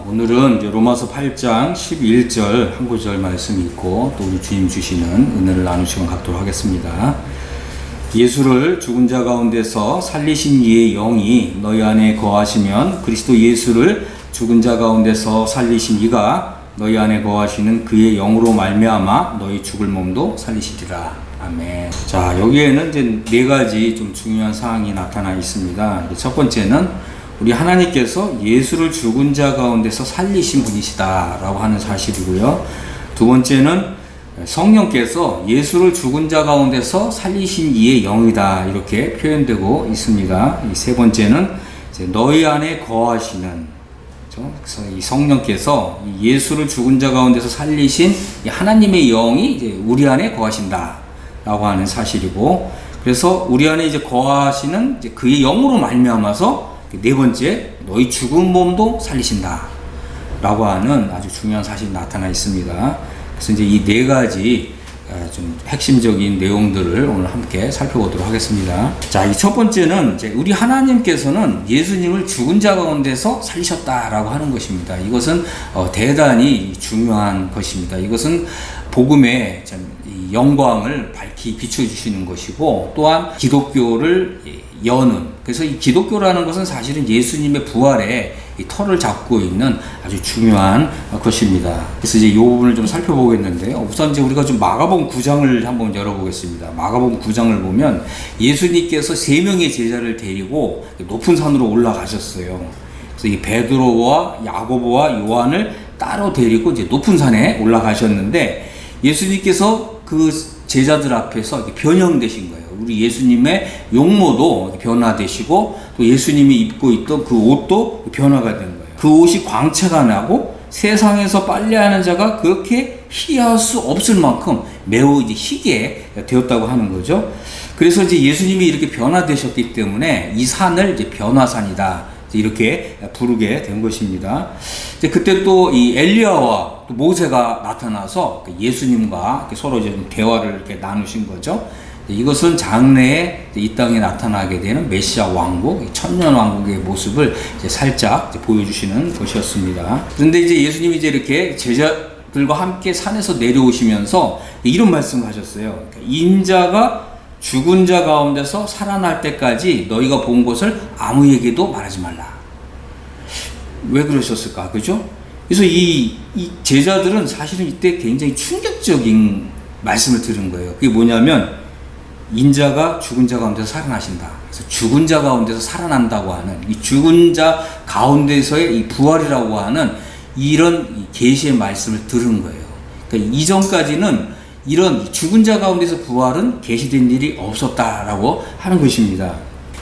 오늘은 이제 로마서 8장 11절 한 구절 말씀이 있고 또 우리 주님 주시는 은혜를 나눌 시간 갖도록 하겠습니다. 예수를 죽은 자 가운데서 살리신 이의 영이 너희 안에 거하시면 그리스도 예수를 죽은 자 가운데서 살리신 이가 너희 안에 거하시는 그의 영으로 말미암아 너희 죽을 몸도 살리시리라. 아멘. 자, 여기에는 이제 네 가지 좀 중요한 사항이 나타나 있습니다. 첫 번째는 우리 하나님께서 예수를 죽은 자 가운데서 살리신 분이시다라고 하는 사실이고요. 두 번째는 성령께서 예수를 죽은 자 가운데서 살리신 이의 영이다 이렇게 표현되고 있습니다. 이 세 번째는 이제 너희 안에 거하시는, 그래서 이 성령께서 예수를 죽은 자 가운데서 살리신 하나님의 영이 이제 우리 안에 거하신다라고 하는 사실이고, 그래서 우리 안에 이제 거하시는 이제 그의 영으로 말미암아서 네 번째, 너희 죽은 몸도 살리신다 라고 하는 아주 중요한 사실이 나타나 있습니다. 그래서 이제 이 네 가지 좀 핵심적인 내용들을 오늘 함께 살펴보도록 하겠습니다. 자, 이 첫 번째는 이제 우리 하나님께서는 예수님을 죽은 자 가운데서 살리셨다라고 하는 것입니다. 이것은 대단히 중요한 것입니다. 이것은 복음의 영광을 밝히 비춰주시는 것이고, 또한 기독교를 여는, 그래서 이 기독교라는 것은 사실은 예수님의 부활에 이 터를 잡고 있는 아주 중요한 것입니다. 그래서 이제 이 부분을 좀 살펴보겠는데요. 우선 이제 우리가 좀 마가복음 9장을 한번 열어보겠습니다. 마가복음 9장을 보면 예수님께서 세 명의 제자를 데리고 높은 산으로 올라가셨어요. 그래서 이 베드로와 야고보와 요한을 따로 데리고 이제 높은 산에 올라가셨는데, 예수님께서 그 제자들 앞에서 이렇게 변형되신 거예요. 우리 예수님의 용모도 변화되시고, 또 예수님이 입고 있던 그 옷도 변화가 된 거예요. 그 옷이 광채가 나고 세상에서 빨래하는 자가 그렇게 희할 수 없을 만큼 매우 이제 희게 되었다고 하는 거죠. 그래서 이제 예수님이 이렇게 변화되셨기 때문에 이 산을 이제 변화산이다 이렇게 부르게 된 것입니다. 이제 그때 또 이 엘리야와 또 모세가 나타나서 예수님과 서로 이제 대화를 이렇게 나누신 거죠. 이것은 장래에 이 땅에 나타나게 되는 메시아 왕국, 천년 왕국의 모습을 이제 살짝 이제 보여주시는 것이었습니다. 그런데 이제 예수님이 이제 이렇게 제자들과 함께 산에서 내려오시면서 이런 말씀을 하셨어요. 인자가 죽은 자 가운데서 살아날 때까지 너희가 본 것을 아무에게도 말하지 말라. 왜 그러셨을까? 그죠? 그래서 이 제자들은 사실은 이때 굉장히 충격적인 말씀을 들은 거예요. 그게 뭐냐면, 인자가 죽은 자 가운데서 살아나신다. 그래서 죽은 자 가운데서 살아난다고 하는 이 죽은 자 가운데서의 이 부활이라고 하는 이런 계시의 말씀을 들은 거예요. 그러니까 이전까지는 이런 죽은 자 가운데서 부활은 계시된 일이 없었다라고 하는 것입니다.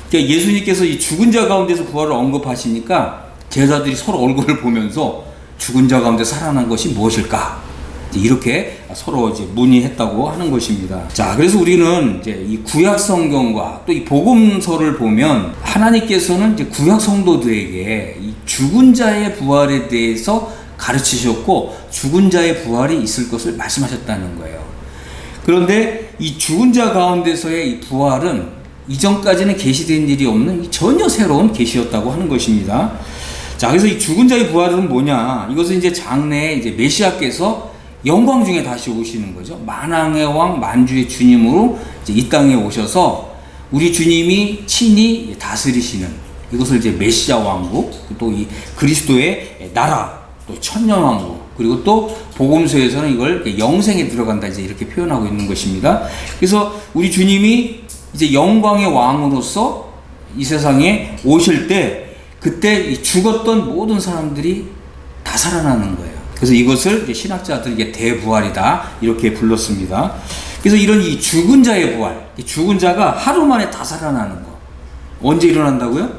그러니까 예수님께서 이 죽은 자 가운데서 부활을 언급하시니까 제자들이 서로 얼굴을 보면서 죽은 자 가운데 살아난 것이 무엇일까? 이렇게 서로 이제 문의했다고 하는 것입니다. 자, 그래서 우리는 이제 이 구약 성경과 또 이 복음서를 보면 하나님께서는 이제 구약 성도들에게 이 죽은 자의 부활에 대해서 가르치셨고, 죽은 자의 부활이 있을 것을 말씀하셨다는 거예요. 그런데 이 죽은 자 가운데서의 이 부활은 이전까지는 계시된 일이 없는 전혀 새로운 계시였다고 하는 것입니다. 자, 그래서 이 죽은 자의 부활은 뭐냐? 이것은 이제 장래에 이제 메시아께서 영광 중에 다시 오시는 거죠. 만왕의 왕, 만주의 주님으로 이제 이 땅에 오셔서 우리 주님이 친히 다스리시는, 이것을 이제 메시아 왕국, 또 이 그리스도의 나라, 또 천년 왕국, 그리고 또 복음서에서는 이걸 영생에 들어간다 이제 이렇게 표현하고 있는 것입니다. 그래서 우리 주님이 이제 영광의 왕으로서 이 세상에 오실 때, 그때 죽었던 모든 사람들이 다 살아나는 거예요. 그래서 이것을 신학자들에게 대부활이다 이렇게 불렀습니다. 그래서 이런 이 죽은 자의 부활, 죽은 자가 하루 만에 다 살아나는 거, 언제 일어난다고요?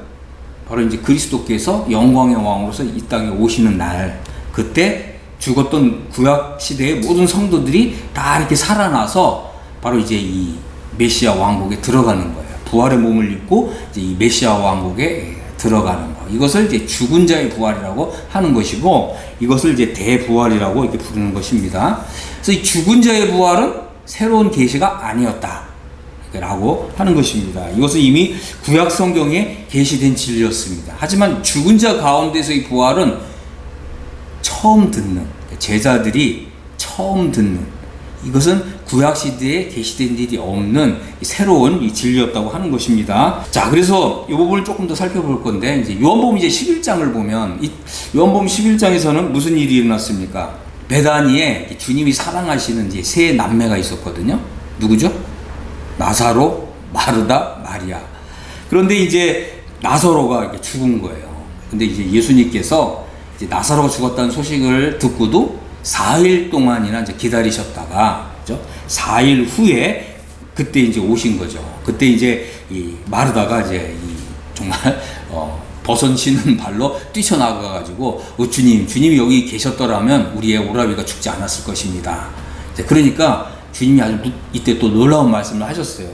바로 이제 그리스도께서 영광의 왕으로서 이 땅에 오시는 날, 그때 죽었던 구약 시대의 모든 성도들이 다 이렇게 살아나서 바로 이제 이 메시아 왕국에 들어가는 거예요. 부활의 몸을 입고 이제 이 메시아 왕국에 들어가는 거. 이것을 이제 죽은 자의 부활이라고 하는 것이고, 이것을 이제 대부활이라고 이렇게 부르는 것입니다. 그래서 이 죽은 자의 부활은 새로운 계시가 아니었다 라고 하는 것입니다. 이것은 이미 구약 성경에 계시된 진리였습니다. 하지만 죽은 자 가운데서의 부활은 처음 듣는, 제자들이 처음 듣는, 이것은 구약시대에 계시된 일이 없는 새로운 이 진리였다고 하는 것입니다. 자, 그래서 이 부분을 조금 더 살펴볼 건데, 이제 요한복음 이제 11장을 보면, 이 요한복음 11장에서는 무슨 일이 일어났습니까? 베다니에 주님이 사랑하시는 이제 세 남매가 있었거든요. 누구죠? 나사로, 마르다, 마리아. 그런데 이제 나사로가 죽은 거예요. 근데 이제 예수님께서 이제 나사로가 죽었다는 소식을 듣고도 4일 동안이나 이제 기다리셨다가, 그죠? 4일 후에 그때 이제 오신 거죠. 그때 이제 이 마르다가 이제 정말 버선치는 발로 뛰쳐나가가지고, 주님이 여기 계셨더라면 우리의 오라비가 죽지 않았을 것입니다. 그러니까 주님이 아주 이때 또 놀라운 말씀을 하셨어요.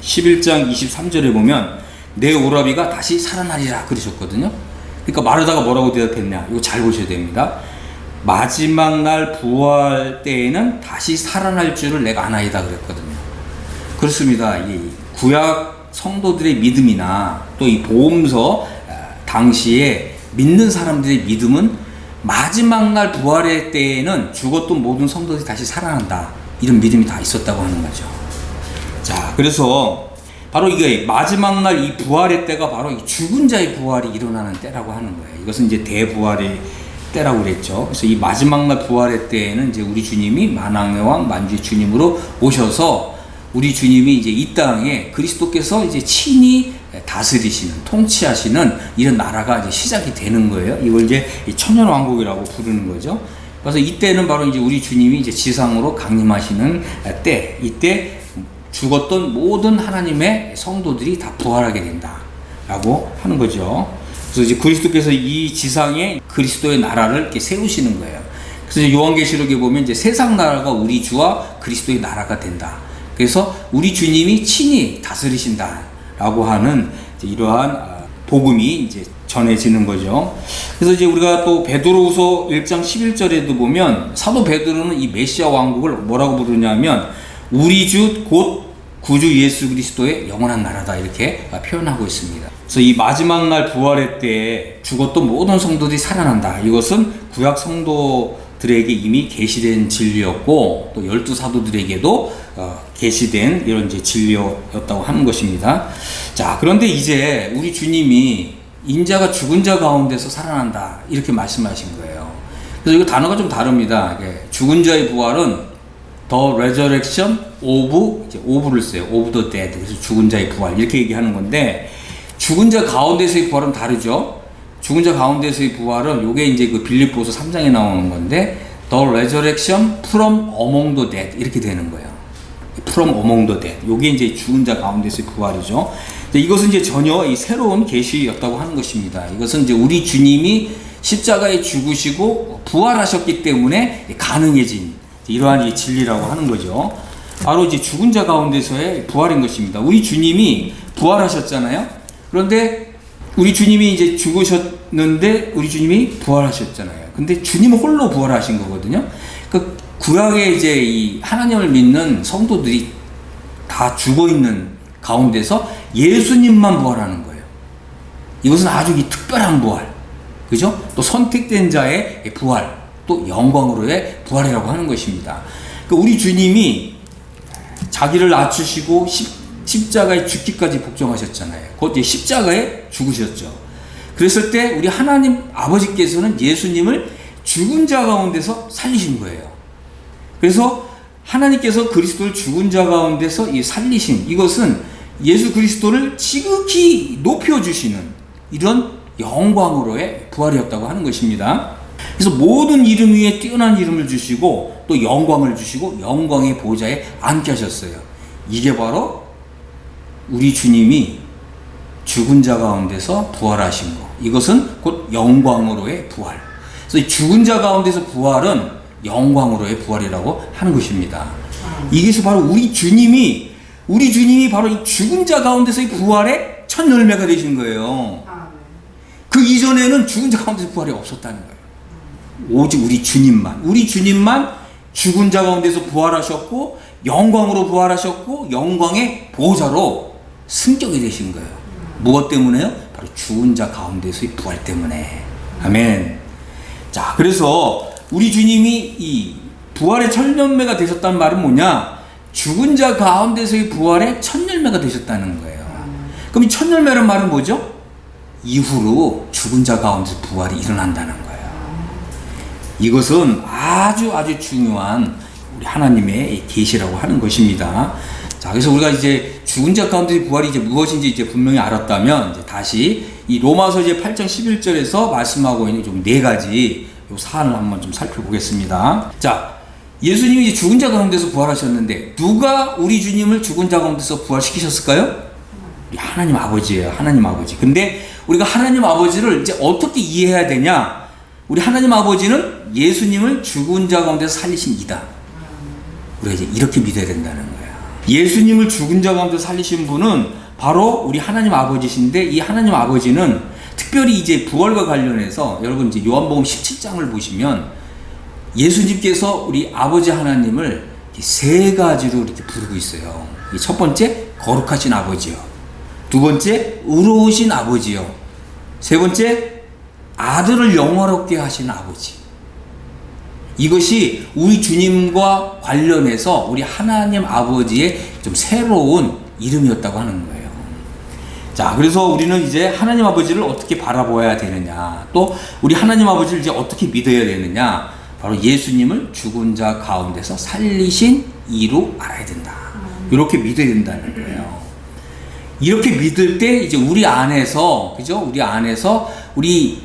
11장 23절에 보면 내 오라비가 다시 살아나리라 그러셨거든요. 그러니까 마르다가 뭐라고 대답했냐? 이거 잘 보셔야 됩니다. 마지막 날 부활 때에는 다시 살아날 줄을 내가 아나이다 그랬거든요. 그렇습니다. 이 구약 성도들의 믿음이나 또 이 복음서 당시에 믿는 사람들의 믿음은 마지막 날 부활의 때에는 죽었던 모든 성도들이 다시 살아난다, 이런 믿음이 다 있었다고 하는 거죠. 자, 그래서 바로 이게 마지막 날 이 부활의 때가 바로 이 죽은 자의 부활이 일어나는 때라고 하는 거예요. 이것은 이제 대부활의 때라고 그랬죠. 그래서 이 마지막 날 부활의 때에는 이제 우리 주님이 만왕의 왕 만주의 주님으로 오셔서 우리 주님이 이제 이 땅에 그리스도께서 이제 친히 다스리시는, 통치하시는 이런 나라가 이제 시작이 되는 거예요. 이걸 이제 천년 왕국이라고 부르는 거죠. 그래서 이때는 바로 이제 우리 주님이 이제 지상으로 강림하시는 때, 이때 죽었던 모든 하나님의 성도들이 다 부활하게 된다라고 하는 거죠. 그래서 이제 그리스도께서 이 지상에 그리스도의 나라를 이렇게 세우시는 거예요. 그래서 이제 요한계시록에 보면 이제 세상 나라가 우리 주와 그리스도의 나라가 된다. 그래서 우리 주님이 친히 다스리신다라고 하는 이제 이러한 복음이 이제 전해지는 거죠. 그래서 이제 우리가 또 베드로후서 1장 11절에도 보면 사도 베드로는 이 메시아 왕국을 뭐라고 부르냐면 우리 주 곧 구주 예수 그리스도의 영원한 나라다, 이렇게 표현하고 있습니다. 그래서 이 마지막 날 부활의 때에 죽었던 모든 성도들이 살아난다. 이것은 구약 성도들에게 이미 계시된 진리였고, 또 12사도들에게도 계시된 이런 이제 진리였다고 하는 것입니다. 자, 그런데 이제 우리 주님이 인자가 죽은 자 가운데서 살아난다, 이렇게 말씀하신 거예요. 그래서 이거 단어가 좀 다릅니다. 죽은 자의 부활은 The Resurrection of를 써요. of the dead. 그래서 죽은 자의 부활, 이렇게 얘기하는 건데, 죽은 자 가운데서의 부활은 다르죠. 죽은 자 가운데서의 부활은 요게 이제 그 빌립보서 3장에 나오는 건데, The Resurrection from among the dead, 이렇게 되는 거예요. From among the dead. 요게 이제 죽은 자 가운데서의 부활이죠. 이것은 이제 전혀 이 새로운 계시였다고 하는 것입니다. 이것은 이제 우리 주님이 십자가에 죽으시고 부활하셨기 때문에 가능해진 이러한 이 진리라고 하는 거죠. 바로 이제 죽은 자 가운데서의 부활인 것입니다. 우리 주님이 부활하셨잖아요. 그런데 우리 주님이 이제 죽으셨는데 우리 주님이 부활하셨잖아요. 근데 주님은 홀로 부활하신 거거든요. 그 구약에 이제 이 하나님을 믿는 성도들이 다 죽어 있는 가운데서 예수님만 부활하는 거예요. 이것은 아주 이 특별한 부활, 그죠? 또 선택된 자의 부활, 또 영광으로의 부활이라고 하는 것입니다. 그러니까 우리 주님이 자기를 낮추시고 십자가에 죽기까지 복종하셨잖아요. 곧 십자가에 죽으셨죠. 그랬을 때 우리 하나님 아버지께서는 예수님을 죽은 자 가운데서 살리신 거예요. 그래서 하나님께서 그리스도를 죽은 자 가운데서 이 살리신, 이것은 예수 그리스도를 지극히 높여주시는 이런 영광으로의 부활이었다고 하는 것입니다. 그래서 모든 이름 위에 뛰어난 이름을 주시고 또 영광을 주시고 영광의 보좌에 앉게 하셨어요. 이게 바로 우리 주님이 죽은 자 가운데서 부활하신 것, 이것은 곧 영광으로의 부활. 그래서 죽은 자 가운데서 부활은 영광으로의 부활이라고 하는 것입니다. 이것이 바로 우리 주님이 바로 이 죽은 자 가운데서의 부활의 첫 열매가 되신 거예요. 그 이전에는 죽은 자 가운데서 부활이 없었다는 거예요. 오직 우리 주님만 죽은 자 가운데서 부활하셨고 영광으로 부활하셨고 영광의 보호자로 승격이 되신 거예요. 무엇 때문에요? 바로 죽은 자 가운데서의 부활 때문에. 아멘. 자, 그래서 우리 주님이 이 부활의 첫 열매가 되셨다는 말은 뭐냐? 죽은 자 가운데서의 부활의 첫 열매가 되셨다는 거예요. 그럼 이 첫 열매란 말은 뭐죠? 이후로 죽은 자 가운데서 부활이 일어난다는 거예요. 이것은 아주 중요한 우리 하나님의 계시라고 하는 것입니다. 자, 그래서 우리가 이제 죽은 자 가운데서 부활이 이제 무엇인지 이제 분명히 알았다면, 이제 다시 이 로마서 이제 8장 11절에서 말씀하고 있는 좀 네 가지 요 사안을 한번 좀 살펴보겠습니다. 자, 예수님이 이제 죽은 자 가운데서 부활하셨는데 누가 우리 주님을 죽은 자 가운데서 부활시키셨을까요? 우리 하나님 아버지예요. 하나님 아버지. 근데 우리가 하나님 아버지를 이제 어떻게 이해해야 되냐? 우리 하나님 아버지는 예수님을 죽은 자 가운데서 살리신 이다. 우리가 이제 이렇게 믿어야 된다는 거예요. 예수님을 죽은 자 가운데서 살리신 분은 바로 우리 하나님 아버지신데, 이 하나님 아버지는 특별히 이제 부활과 관련해서 여러분 이제 요한복음 17장을 보시면 예수님께서 우리 아버지 하나님을 세 가지로 이렇게 부르고 있어요. 첫 번째, 거룩하신 아버지요. 두 번째, 의로우신 아버지요. 세 번째, 아들을 영화롭게 하시는 아버지. 이것이 우리 주님과 관련해서 우리 하나님 아버지의 좀 새로운 이름이었다고 하는 거예요. 자, 그래서 우리는 이제 하나님 아버지를 어떻게 바라보아야 되느냐, 또 우리 하나님 아버지를 이제 어떻게 믿어야 되느냐, 바로 예수님을 죽은 자 가운데서 살리신 이로 알아야 된다. 이렇게 믿어야 된다는 거예요. 이렇게 믿을 때 이제 우리 안에서, 그죠? 우리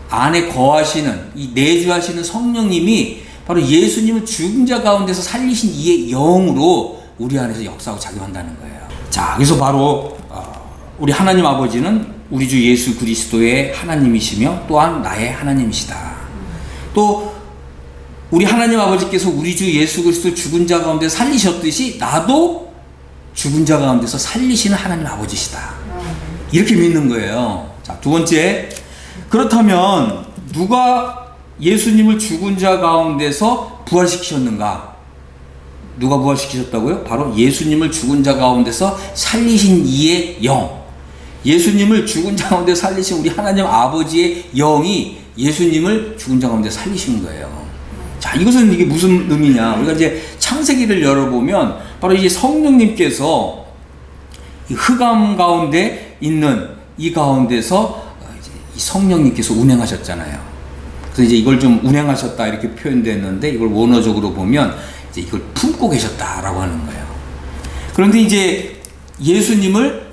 안에 거하시는, 이 내주하시는 성령님이 바로 예수님을 죽은 자 가운데서 살리신 이의 영으로 우리 안에서 역사하고 작용한다는 거예요. 자, 그래서 바로 우리 하나님 아버지는 우리 주 예수 그리스도의 하나님이시며 또한 나의 하나님이시다. 또 우리 하나님 아버지께서 우리 주 예수 그리스도 죽은 자 가운데 살리셨듯이 나도 죽은 자 가운데서 살리시는 하나님 아버지시다. 이렇게 믿는 거예요. 자, 두 번째, 그렇다면 누가 예수님을 죽은 자 가운데서 부활시키셨는가? 누가 부활시키셨다고요? 바로 예수님을 죽은 자 가운데서 살리신 이의 영. 예수님을 죽은 자 가운데 살리신 우리 하나님 아버지의 영이 예수님을 죽은 자 가운데 살리신 거예요. 자, 이것은 이게 무슨 의미냐? 우리가 이제 창세기를 열어보면 바로 이제 성령님께서 이 흑암 가운데 있는 이 가운데서 이 성령님께서 운행하셨잖아요. 그래서 이제 이걸 좀 운행하셨다 이렇게 표현됐는데, 이걸 원어적으로 보면 이제 이걸 품고 계셨다라고 하는 거예요. 그런데 이제 예수님을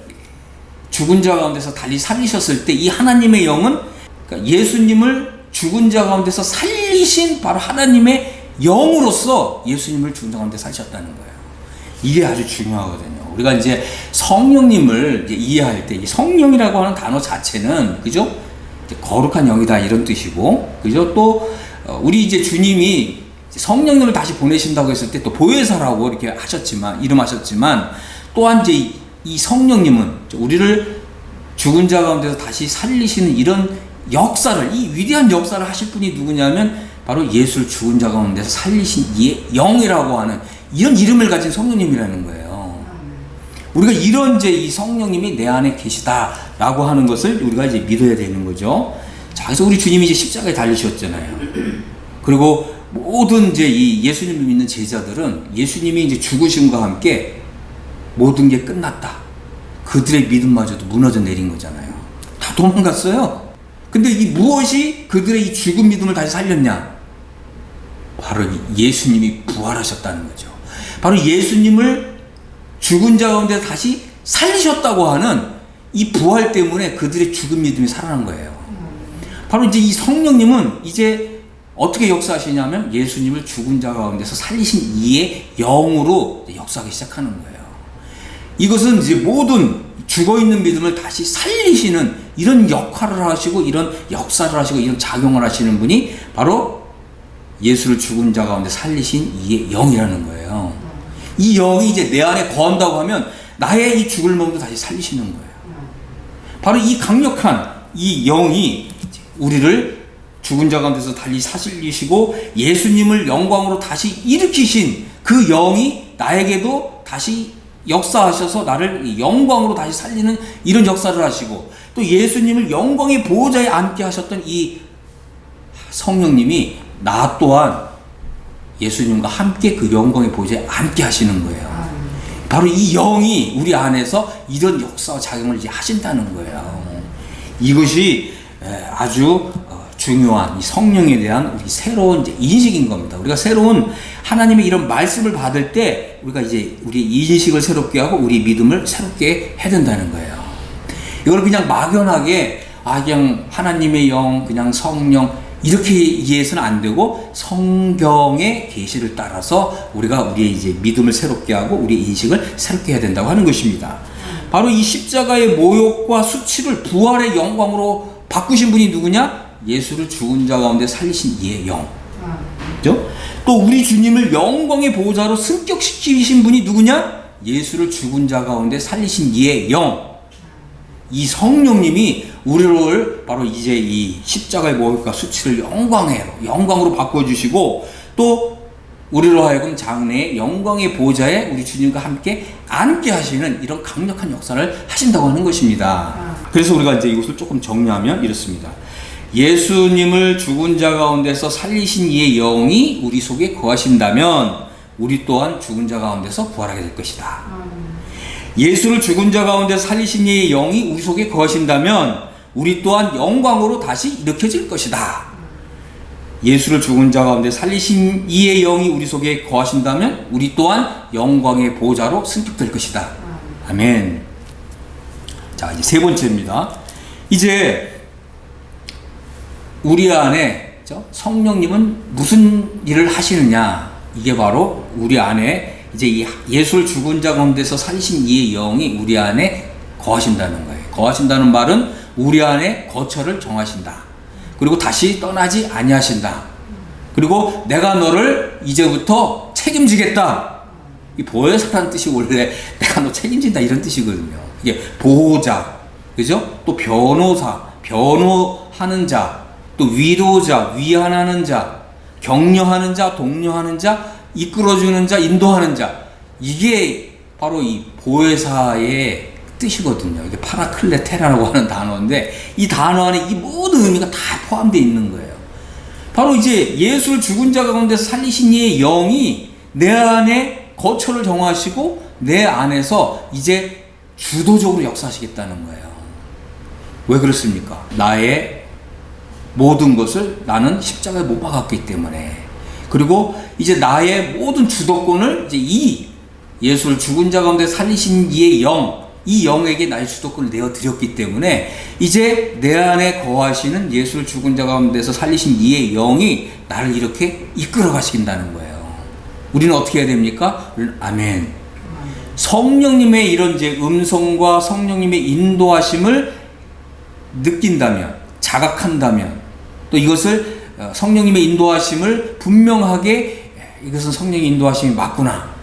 죽은 자 가운데서 달리 살리셨을 때 이 하나님의 영은, 그러니까 예수님을 죽은 자 가운데서 살리신 바로 하나님의 영으로서 예수님을 죽은 자 가운데 살리셨다는 거예요. 이게 아주 중요하거든요. 우리가 이제 성령님을 이제 이해할 때, 이 성령이라고 하는 단어 자체는, 그죠? 이제 거룩한 영이다 이런 뜻이고, 그죠? 또 우리 이제 주님이 성령님을 다시 보내신다고 했을 때 또 보혜사라고 이렇게 하셨지만, 이름하셨지만, 또한 이제 이 성령님은 우리를 죽은 자 가운데서 다시 살리시는 이런 역사를, 이 위대한 역사를 하실 분이 누구냐면 바로 예수를 죽은 자 가운데서 살리신 이의 영이라고 하는 이런 이름을 가진 성령님이라는 거예요. 우리가 이런 이제 이 성령님이 내 안에 계시다라고 하는 것을 우리가 이제 믿어야 되는 거죠. 자, 그래서 우리 주님이 이제 십자가에 달리셨잖아요. 그리고 모든 이제 이 예수님을 믿는 제자들은 예수님이 이제 죽으심과 함께 모든 게 끝났다. 그들의 믿음마저도 무너져 내린 거잖아요. 다 도망갔어요. 근데 이 무엇이 그들의 이 죽은 믿음을 다시 살렸냐? 바로 예수님이 부활하셨다는 거죠. 바로 예수님을 죽은 자 가운데 다시 살리셨다고 하는 이 부활 때문에 그들의 죽은 믿음이 살아난 거예요. 바로 이제 이 성령님은 이제 어떻게 역사하시냐면 예수님을 죽은 자 가운데서 살리신 이의 영으로 역사하기 시작하는 거예요. 이것은 이제 모든 죽어있는 믿음을 다시 살리시는 이런 역할을 하시고 이런 역사를 하시고 이런 작용을 하시는 분이 바로 예수를 죽은 자 가운데 살리신 이의 영이라는 거예요. 이 영이 이제 내 안에 거한다고 하면 나의 이 죽을 몸도 다시 살리시는 거예요. 바로 이 강력한 이 영이 우리를 죽은 자 가운데서 달리 살리시고 예수님을 영광으로 다시 일으키신 그 영이 나에게도 다시 역사하셔서 나를 영광으로 다시 살리는 이런 역사를 하시고, 또 예수님을 영광의 보호자에 앉게 하셨던 이 성령님이 나 또한 예수님과 함께 그 영광의 보좌에 앉게 하시는 거예요. 바로 이 영이 우리 안에서 이런 역사와 작용을 이제 하신다는 거예요. 이것이 아주 중요한 이 성령에 대한 우리 새로운 이제 인식인 겁니다. 우리가 새로운 하나님의 이런 말씀을 받을 때 우리가 이제 우리 인식을 새롭게 하고 우리 믿음을 새롭게 해야 된다는 거예요. 이걸 그냥 막연하게 그냥 하나님의 영, 그냥 성령 이렇게 이해해서는 안 되고 성경의 계시를 따라서 우리가 우리의 이제 믿음을 새롭게 하고 우리의 인식을 새롭게 해야 된다고 하는 것입니다. 바로 이 십자가의 모욕과 수치를 부활의 영광으로 바꾸신 분이 누구냐? 예수를 죽은 자 가운데 살리신 이의 영. 그죠? 또 우리 주님을 영광의 보호자로 승격시키신 분이 누구냐? 예수를 죽은 자 가운데 살리신 이의 영. 이 성령님이 우리를 바로 이제 이 십자가의 모욕과 수치를 영광으로 바꿔주시고 또 우리로 하여금 장래의 영광의 보좌에 우리 주님과 함께 앉게 하시는 이런 강력한 역사를 하신다고 하는 것입니다. 그래서 우리가 이제 이것을 조금 정리하면 이렇습니다. 예수님을 죽은 자 가운데서 살리신 이의 영이 우리 속에 거하신다면 우리 또한 죽은 자 가운데서 부활하게 될 것이다. 예수를 죽은 자 가운데 살리신 이의 영이 우리 속에 거하신다면 우리 또한 영광으로 다시 일으켜질 것이다. 예수를 죽은 자 가운데 살리신 이의 영이 우리 속에 거하신다면 우리 또한 영광의 보호자로 승격될 것이다. 아멘. 자, 이제 세 번째입니다. 이제 우리 안에 성령님은 무슨 일을 하시느냐? 이게 바로 우리 안에 이제 예수를 죽은 자 가운데서 살리신 이의 영이 우리 안에 거하신다는 거예요. 거하신다는 말은 우리 안에 거처를 정하신다. 그리고 다시 떠나지 아니하신다. 그리고 내가 너를 이제부터 책임지겠다. 이 보혜사라는 뜻이 원래 내가 너 책임진다 이런 뜻이거든요. 이게 보호자, 그죠? 또 변호사, 변호하는 자, 또 위로자, 위안하는 자, 격려하는 자, 독려하는 자, 이끌어주는 자, 인도하는 자. 이게 바로 이 보혜사의 뜻이거든요. 이게 파라클레테라라고 하는 단어인데 이 단어 안에 이 모든 의미가 다 포함되어 있는 거예요. 바로 이제 예수를 죽은 자 가운데서 살리신 이의 영이 내 안에 거처를 정하시고 내 안에서 이제 주도적으로 역사하시겠다는 거예요. 왜 그렇습니까? 나의 모든 것을 나는 십자가에 못 박았기 때문에, 그리고 이제 나의 모든 주도권을 이제 이 예수를 죽은 자 가운데 살리신 이의 영, 이 영에게 나의 주도권을 내어드렸기 때문에 이제 내 안에 거하시는 예수를 죽은 자 가운데서 살리신 이의 영이 나를 이렇게 이끌어 가신다는 거예요. 우리는 어떻게 해야 됩니까? 아멘. 성령님의 이런 이제 음성과 성령님의 인도하심을 느낀다면, 자각한다면, 또 이것을 성령님의 인도하심을 분명하게 이것은 성령의 인도하심이 맞구나.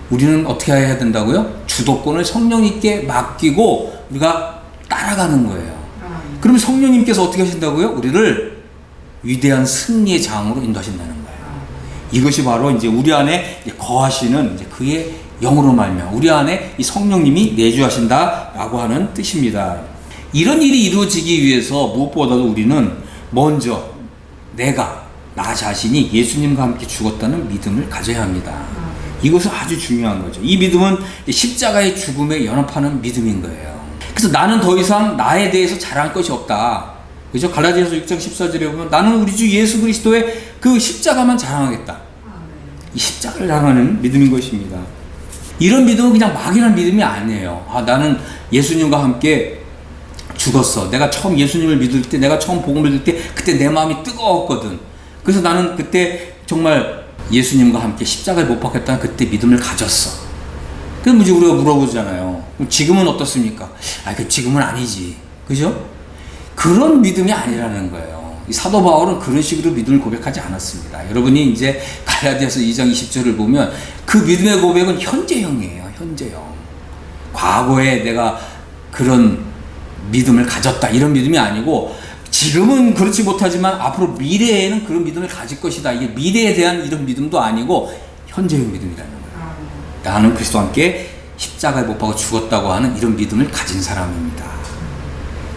우리는 어떻게 해야 된다고요? 주도권을 성령님께 맡기고 우리가 따라가는 거예요. 그러면 성령님께서 어떻게 하신다고요? 우리를 위대한 승리의 장으로 인도하신다는 거예요. 이것이 바로 이제 우리 안에 거하시는 이제 그의 영으로 말미암아 우리 안에 이 성령님이 내주하신다라고 하는 뜻입니다. 이런 일이 이루어지기 위해서 무엇보다도 우리는 먼저 나 자신이 예수님과 함께 죽었다는 믿음을 가져야 합니다. 이것은 아주 중요한 거죠. 이 믿음은 십자가의 죽음에 연합하는 믿음인 거예요. 그래서 나는 더 이상 나에 대해서 자랑할 것이 없다. 그죠? 갈라디아서 6장 14절에 보면 나는 우리 주 예수 그리스도의 그 십자가만 자랑하겠다. 이 십자가를 자랑하는 믿음인 것입니다. 이런 믿음은 그냥 막연한 믿음이 아니에요. 나는 예수님과 함께 죽었어. 내가 처음 예수님을 믿을 때, 내가 처음 복음을 들을 때 그때 내 마음이 뜨거웠거든. 그래서 나는 그때 정말 예수님과 함께 십자가에 못 박혔다는 그때 믿음을 가졌어. 그럼 이제 우리가 물어보잖아요. 지금은 어떻습니까? 지금은 아니지. 그죠? 그런 믿음이 아니라는 거예요. 이 사도 바울은 그런 식으로 믿음을 고백하지 않았습니다. 여러분이 이제 갈라디아서 2장 20절을 보면 그 믿음의 고백은 현재형이에요. 현재형. 과거에 내가 그런 믿음을 가졌다 이런 믿음이 아니고 지금은 그렇지 못하지만 앞으로 미래에는 그런 믿음을 가질 것이다. 이게 미래에 대한 이런 믿음도 아니고 현재의 믿음이라는 거예요. 나는 그리스도와 함께 십자가에 못 박아 죽었다고 하는 이런 믿음을 가진 사람입니다.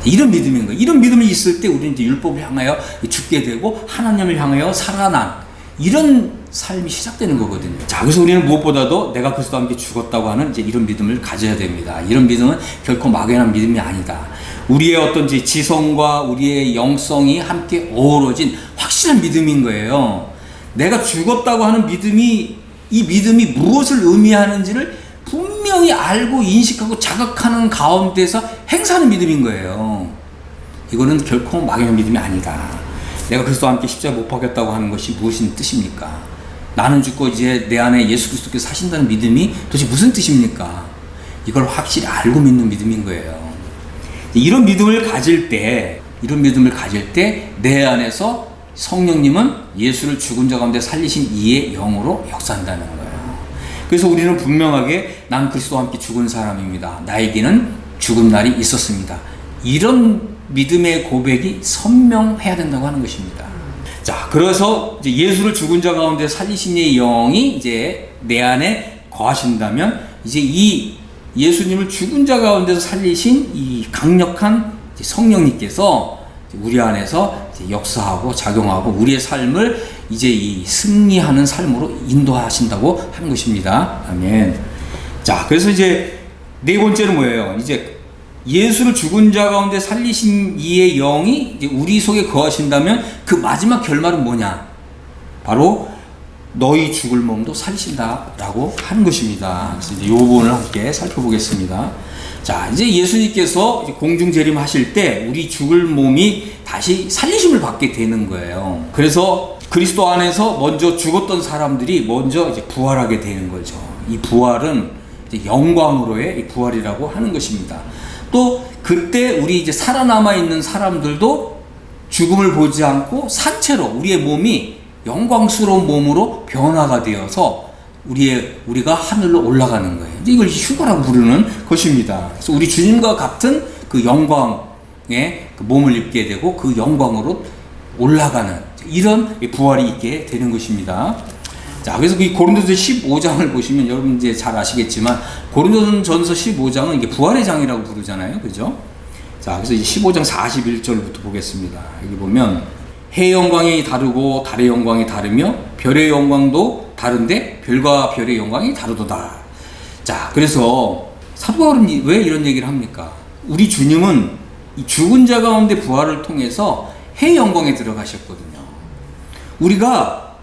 이런 믿음인 거예요. 이런 믿음이 있을 때 우리는 이제 율법을 향하여 죽게 되고 하나님을 향하여 살아난 이런 삶이 시작되는 거거든요. 자, 그래서 우리는 무엇보다도 내가 그리스도와 함께 죽었다고 하는 이제 이런 믿음을 가져야 됩니다. 이런 믿음은 결코 막연한 믿음이 아니다. 우리의 어떤 지성과 우리의 영성이 함께 어우러진 확실한 믿음인 거예요. 내가 죽었다고 하는 믿음이, 이 믿음이 무엇을 의미하는지를 분명히 알고 인식하고 자각하는 가운데서 행사하는 믿음인 거예요. 이거는 결코 막연한 믿음이 아니다. 내가 그리스도와 함께 십자가에 못 박혔다고 하는 것이 무엇인 뜻입니까? 나는 죽고 이제 내 안에 예수 그리스도께서 사신다는 믿음이 도대체 무슨 뜻입니까? 이걸 확실히 알고 믿는 믿음인 거예요. 이런 믿음을 가질 때 내 안에서 성령님은 예수를 죽은 자 가운데 살리신 이의 영으로 역사한다는 거예요. 그래서 우리는 분명하게 난 그리스도와 함께 죽은 사람입니다. 나에게는 죽은 날이 있었습니다. 이런 믿음의 고백이 선명해야 된다고 하는 것입니다. 자, 그래서 이제 예수를 죽은 자 가운데 살리신 이의 영이 이제 내 안에 거하신다면 이제 이 예수님을 죽은 자 가운데서 살리신 이 강력한 성령님께서 우리 안에서 역사하고 작용하고 우리의 삶을 이제 이 승리하는 삶으로 인도하신다고 하는 것입니다. 아멘. 자, 그래서 이제 네 번째는 뭐예요? 이제 예수를 죽은 자 가운데 살리신 이의 영이 이제 우리 속에 거하신다면 그 마지막 결말은 뭐냐? 바로 너희 죽을 몸도 살리신다라고 하는 것입니다. 그래서 이제 이 부분을 함께 살펴보겠습니다. 자, 이제 예수님께서 이제 공중 재림하실 때 우리 죽을 몸이 다시 살리심을 받게 되는 거예요. 그래서 그리스도 안에서 먼저 죽었던 사람들이 먼저 이제 부활하게 되는 거죠. 이 부활은 이제 영광으로의 이 부활이라고 하는 것입니다. 또 그때 우리 이제 살아남아 있는 사람들도 죽음을 보지 않고 산채로 우리의 몸이 영광스러운 몸으로 변화가 되어서 우리가 하늘로 올라가는 거예요. 이걸 휴거라고 부르는 것입니다. 그래서 우리 주님과 같은 그 영광의 그 몸을 입게 되고 그 영광으로 올라가는 이런 부활이 있게 되는 것입니다. 자, 그래서 이 고린도서 15장을 보시면 여러분 이제 잘 아시겠지만 고린도전서 15장은 이게 부활의 장이라고 부르잖아요. 그죠? 자, 그래서 이 15장 41절부터 보겠습니다. 여기 보면 해의 영광이 다르고 달의 영광이 다르며 별의 영광도 다른데 별과 별의 영광이 다르도다. 자, 그래서 사도 바울은 왜 이런 얘기를 합니까? 우리 주님은 이 죽은 자 가운데 부활을 통해서 해의 영광에 들어가셨거든요. 우리가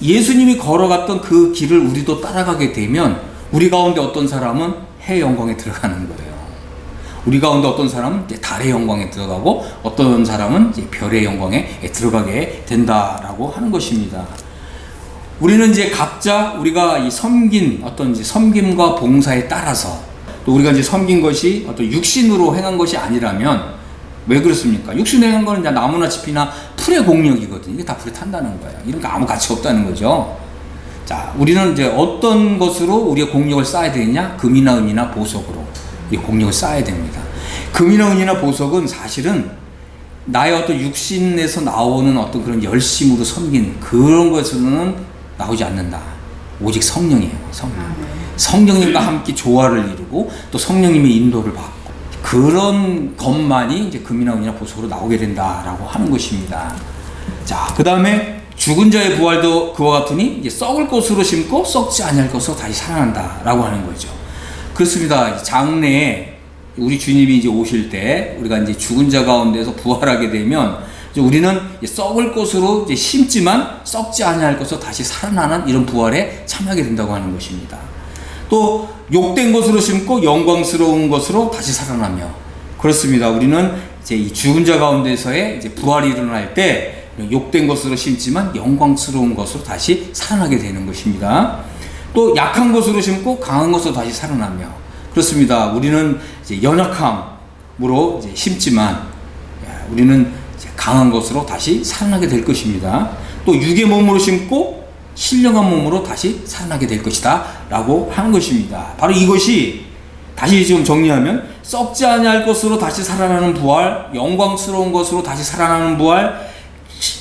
예수님이 걸어갔던 그 길을 우리도 따라가게 되면 우리 가운데 어떤 사람은 해의 영광에 들어가는 거예요. 우리 가운데 어떤 사람은 이제 달의 영광에 들어가고 어떤 사람은 이제 별의 영광에 들어가게 된다라고 하는 것입니다. 우리는 이제 각자 우리가 이 섬긴 어떤 이제 섬김과 봉사에 따라서 또 우리가 이제 섬긴 것이 어떤 육신으로 행한 것이 아니라면 왜 그렇습니까? 육신으로 행한 거는 이제 나무나 짚이나 풀의 공력이거든요. 이게 다 불에 탄다는 거예요. 이런 게 아무 가치 없다는 거죠. 자, 우리는 이제 어떤 것으로 우리의 공력을 쌓아야 되느냐? 금이나 은이나 보석으로 이 공력을 쌓아야 됩니다. 금이나 은이나 보석은 사실은 나의 어떤 육신에서 나오는 어떤 그런 열심으로 섬긴 그런 것으로는 나오지 않는다. 오직 성령이에요. 성령님과 함께 조화를 이루고 또 성령님의 인도를 받고 그런 것만이 이제 금이나 은이나 보석으로 나오게 된다라고 하는 것입니다. 자, 그 다음에 죽은 자의 부활도 그와 같으니 이제 썩을 것으로 심고 썩지 아니할 것으로 다시 살아난다라고 하는 거죠. 그렇습니다. 장래에 우리 주님이 이제 오실 때 우리가 이제 죽은 자 가운데서 부활하게 되면 이제 우리는 이제 썩을 것으로 이제 심지만 썩지 아니할 것으로 다시 살아나는 이런 부활에 참여하게 된다고 하는 것입니다. 또 욕된 것으로 심고 영광스러운 것으로 다시 살아나며 그렇습니다. 우리는 이제 이 죽은 자 가운데서의 이제 부활이 일어날 때 욕된 것으로 심지만 영광스러운 것으로 다시 살아나게 되는 것입니다. 또 약한 것으로 심고 강한 것으로 다시 살아나며 그렇습니다. 우리는 이제 연약함으로 이제 심지만 우리는 이제 강한 것으로 다시 살아나게 될 것입니다. 또 육의 몸으로 심고 신령한 몸으로 다시 살아나게 될 것이다 라고 하는 것입니다. 바로 이것이 다시 지금 정리하면 썩지 아니할 것으로 다시 살아나는 부활, 영광스러운 것으로 다시 살아나는 부활,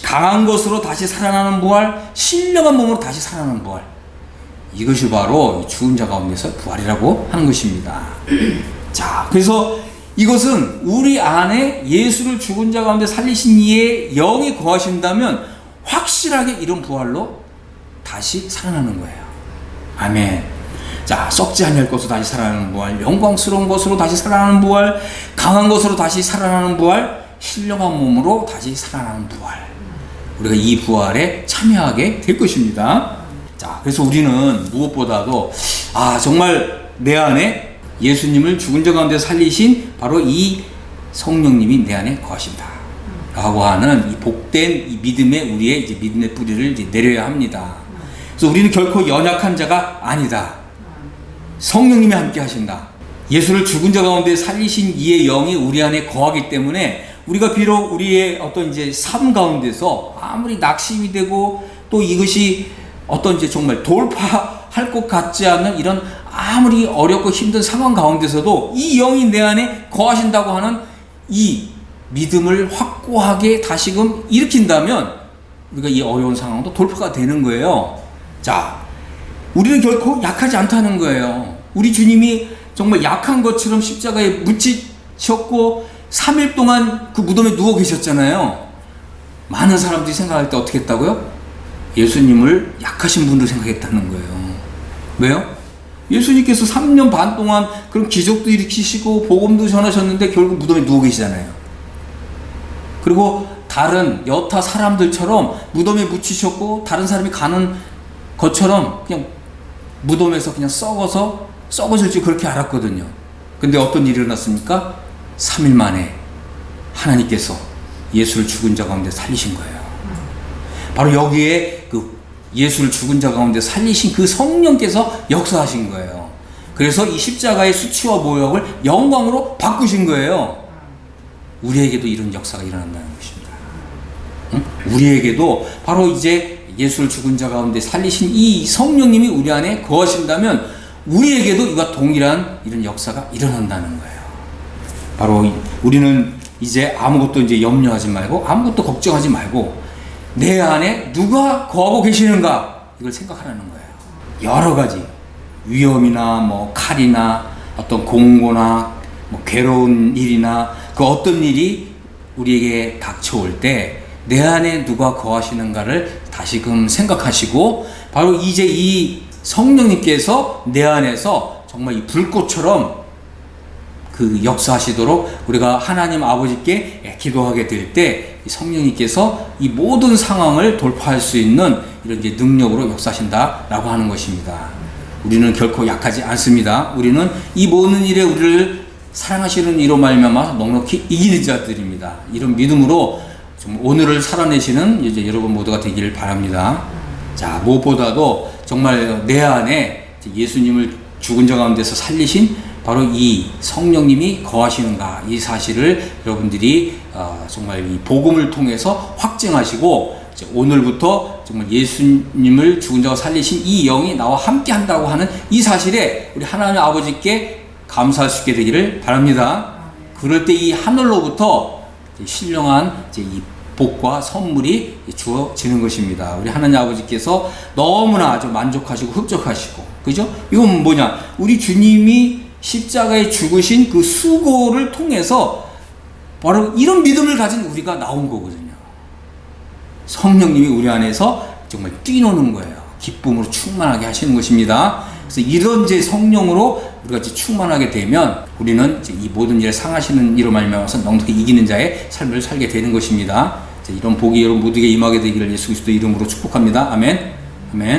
강한 것으로 다시 살아나는 부활, 신령한 몸으로 다시 살아나는 부활, 이것이 바로 죽은 자 가운데서 부활이라고 하는 것입니다. 자, 그래서 이것은 우리 안에 예수를 죽은 자 가운데 살리신 이의 영이 거하신다면 확실하게 이런 부활로 다시 살아나는 거예요. 아멘. 자, 썩지 아니할 것으로 다시 살아나는 부활, 영광스러운 것으로 다시 살아나는 부활, 강한 것으로 다시 살아나는 부활, 신령한 몸으로 다시 살아나는 부활. 우리가 이 부활에 참여하게 될 것입니다. 자, 그래서 우리는 무엇보다도 정말 내 안에 예수님을 죽은 자 가운데 살리신 바로 이 성령님이 내 안에 거하신다 라고 하는 이 복된 이 믿음의 우리의 이제 믿음의 뿌리를 이제 내려야 합니다. 그래서 우리는 결코 연약한 자가 아니다. 성령님이 함께 하신다. 예수를 죽은 자 가운데 살리신 이의 영이 우리 안에 거하기 때문에 우리가 비록 우리의 어떤 이제 삶 가운데서 아무리 낙심이 되고 또 이것이 어떤 이제 정말 돌파할 것 같지 않는 이런 아무리 어렵고 힘든 상황 가운데서도 이 영이 내 안에 거하신다고 하는 이 믿음을 확고하게 다시금 일으킨다면 우리가 이 어려운 상황도 돌파가 되는 거예요. 자, 우리는 결코 약하지 않다는 거예요. 우리 주님이 정말 약한 것처럼 십자가에 묻히셨고 3일 동안 그 무덤에 누워 계셨잖아요. 많은 사람들이 생각할 때 어떻게 했다고요? 예수님을 약하신 분으로 생각했다는 거예요. 왜요? 예수님께서 3년 반 동안 그런 기적도 일으키시고 복음도 전하셨는데 결국 무덤에 누워 계시잖아요. 그리고 다른 여타 사람들처럼 무덤에 묻히셨고 다른 사람이 가는 것처럼 그냥 무덤에서 그냥 썩어질 줄 그렇게 알았거든요. 근데 어떤 일이 일어났습니까? 3일 만에 하나님께서 예수를 죽은 자 가운데 살리신 거예요. 바로 여기에 그 예수를 죽은 자 가운데 살리신 그 성령께서 역사하신 거예요. 그래서 이 십자가의 수치와 모욕을 영광으로 바꾸신 거예요. 우리에게도 이런 역사가 일어난다는 것입니다. 응? 우리에게도 바로 이제 예수를 죽은 자 가운데 살리신 이 성령님이 우리 안에 거하신다면 우리에게도 이와 동일한 이런 역사가 일어난다는 거예요. 바로 우리는 이제 아무것도 이제 염려하지 말고 아무것도 걱정하지 말고 내 안에 누가 거하고 계시는가 이걸 생각하라는 거예요. 여러 가지 위험이나 뭐 칼이나 어떤 공고나 뭐 괴로운 일이나 그 어떤 일이 우리에게 닥쳐올 때 내 안에 누가 거하시는가를 다시금 생각하시고 바로 이제 이 성령님께서 내 안에서 정말 이 불꽃처럼 그 역사하시도록 우리가 하나님 아버지께 기도하게 될 때 성령님께서 이 모든 상황을 돌파할 수 있는 이런 이제 능력으로 역사하신다라고 하는 것입니다. 우리는 결코 약하지 않습니다. 우리는 이 모든 일에 우리를 사랑하시는 이로 말미암아 넉넉히 이기는 자들입니다. 이런 믿음으로 정말 오늘을 살아내시는 이제 여러분 모두가 되기를 바랍니다. 자, 무엇보다도 정말 내 안에 예수님을 죽은 자 가운데서 살리신 바로 이 성령님이 거하시는가 이 사실을 여러분들이 정말 이 복음을 통해서 확증하시고 오늘부터 정말 예수님을 죽은 자가 살리신 이 영이 나와 함께 한다고 하는 이 사실에 우리 하나님 아버지께 감사할 수 있게 되기를 바랍니다. 그럴 때 이 하늘로부터 신령한 이제 이 복과 선물이 주어지는 것입니다. 우리 하나님 아버지께서 너무나 아주 만족하시고 흡족하시고, 그죠? 이건 뭐냐? 우리 주님이 십자가에 죽으신 그 수고를 통해서 바로 이런 믿음을 가진 우리가 나온 거거든요. 성령님이 우리 안에서 정말 뛰노는 거예요. 기쁨으로 충만하게 하시는 것입니다. 그래서 이런 제 성령으로 우리가 이제 충만하게 되면 우리는 이제 이 모든 일을 상하시는 이로 말미암아서 넉넉히 이기는 자의 삶을 살게 되는 것입니다. 이런 복이 여러분 모두에게 임하게 되기를 예수 그리스도 이름으로 축복합니다. 아멘. 아멘.